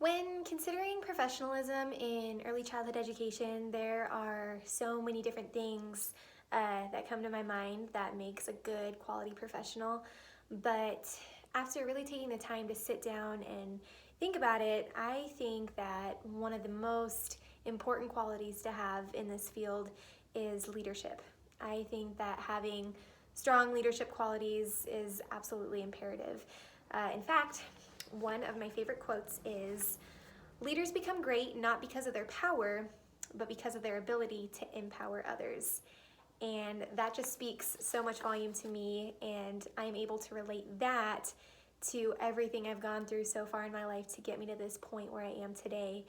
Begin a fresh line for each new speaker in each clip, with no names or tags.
When considering professionalism in early childhood education, there are so many different things that come to my mind that makes a good quality professional. But after really taking the time to sit down and think about it, I think that one of the most important qualities to have in this field is leadership. I think that having strong leadership qualities is absolutely imperative. In fact, one of my favorite quotes is, "Leaders become great not because of their power, but because of their ability to empower others." And that just speaks so much volume to me, and I'm able to relate that to everything I've gone through so far in my life to get me to this point where I am today.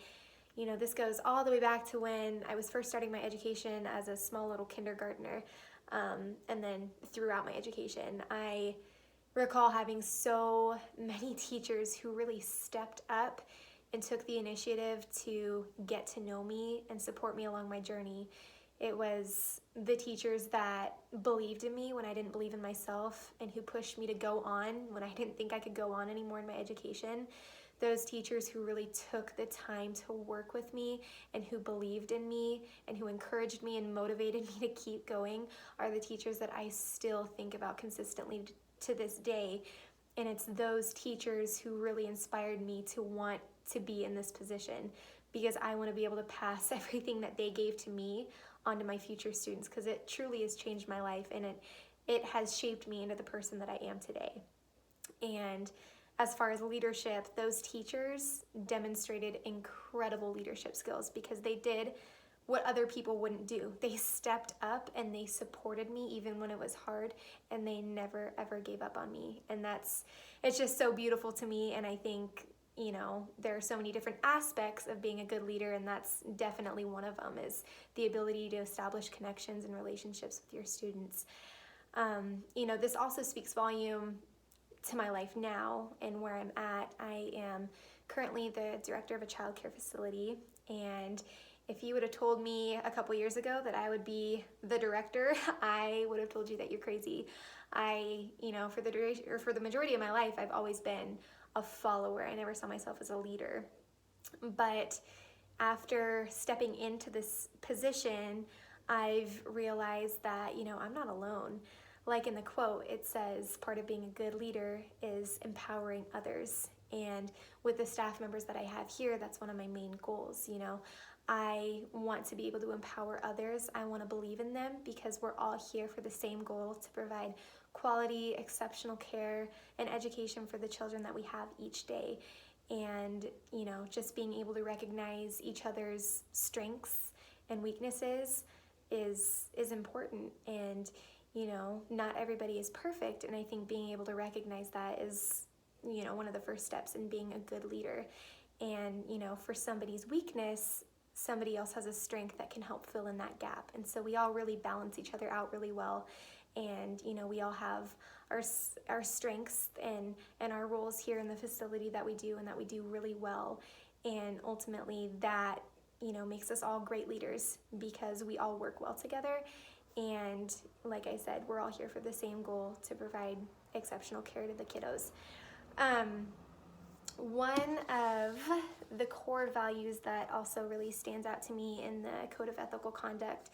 You know, this goes all the way back to when I was first starting my education as a small little kindergartner, and then throughout my education. I recall having so many teachers who really stepped up and took the initiative to get to know me and support me along my journey. It was the teachers that believed in me when I didn't believe in myself and who pushed me to go on when I didn't think I could go on anymore in my education. Those teachers who really took the time to work with me and who believed in me and who encouraged me and motivated me to keep going are the teachers that I still think about consistently to this day. And it's those teachers who really inspired me to want to be in this position, because I want to be able to pass everything that they gave to me onto my future students, because it truly has changed my life, and it has shaped me into the person that I am today. And as far as leadership, those teachers demonstrated incredible leadership skills because they did what other people wouldn't do. They stepped up and they supported me even when it was hard, and they never ever gave up on me. And it's just so beautiful to me. And I think, you know, there are so many different aspects of being a good leader, and that's definitely one of them, is the ability to establish connections and relationships with your students. You know, this also speaks volume to my life now and where I'm at. I am currently the director of a child care facility, and if you would have told me a couple years ago that I would be the director, I would have told you that you're crazy. You know, for the majority of my life, I've always been a follower. I never saw myself as a leader. But after stepping into this position, I've realized that, you know, I'm not alone. Like in the quote, it says part of being a good leader is empowering others. And with the staff members that I have here, that's one of my main goals. You know, I want to be able to empower others. I want to believe in them, because we're all here for the same goal: to provide quality, exceptional care and education for the children that we have each day. And, you know, just being able to recognize each other's strengths and weaknesses is important. And, you know, not everybody is perfect, and I think being able to recognize that is, you know, one of the first steps in being a good leader. And, you know, for somebody's weakness, somebody else has a strength that can help fill in that gap. And so we all really balance each other out really well. And, you know, we all have our strengths and our roles here in the facility that we do and that we do really well. And ultimately that, you know, makes us all great leaders, because we all work well together. And like I said, we're all here for the same goal: to provide exceptional care to the kiddos. One of the core values that also really stands out to me in the Code of Ethical Conduct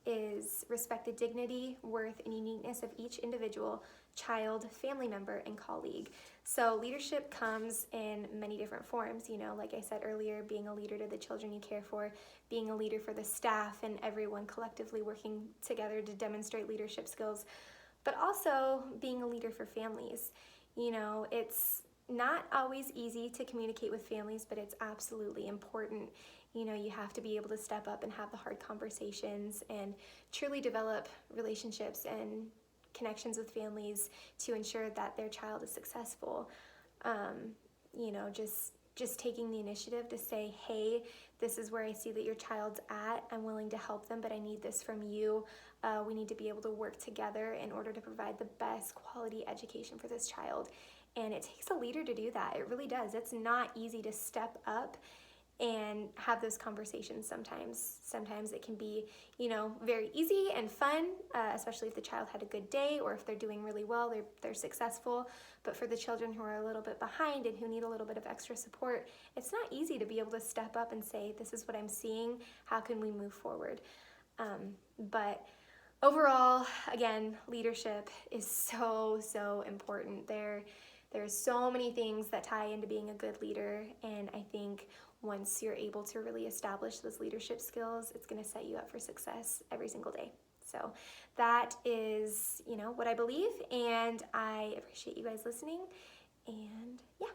is respect the dignity, worth, and uniqueness of each individual, child, family member, and colleague. So leadership comes in many different forms, you know, like I said earlier, being a leader to the children you care for, being a leader for the staff and everyone collectively working together to demonstrate leadership skills, but also being a leader for families. You know, it's not always easy to communicate with families, but it's absolutely important. You know, you have to be able to step up and have the hard conversations and truly develop relationships and connections with families to ensure that their child is successful. You know, just taking the initiative to say, hey, this is where I see that your child's at. I'm willing to help them, but I need this from you. We need to be able to work together in order to provide the best quality education for this child. And it takes a leader to do that. It really does. It's not easy to step up and have those conversations sometimes. Sometimes it can be, very easy and fun, especially if the child had a good day or if they're doing really well, they're successful. But for the children who are a little bit behind and who need a little bit of extra support, it's not easy to be able to step up and say, this is what I'm seeing, how can we move forward? But overall, again, leadership is so important. There's so many things that tie into being a good leader, and I think once you're able to really establish those leadership skills, it's going to set you up for success every single day. So that is, what I believe, and I appreciate you guys listening, and yeah.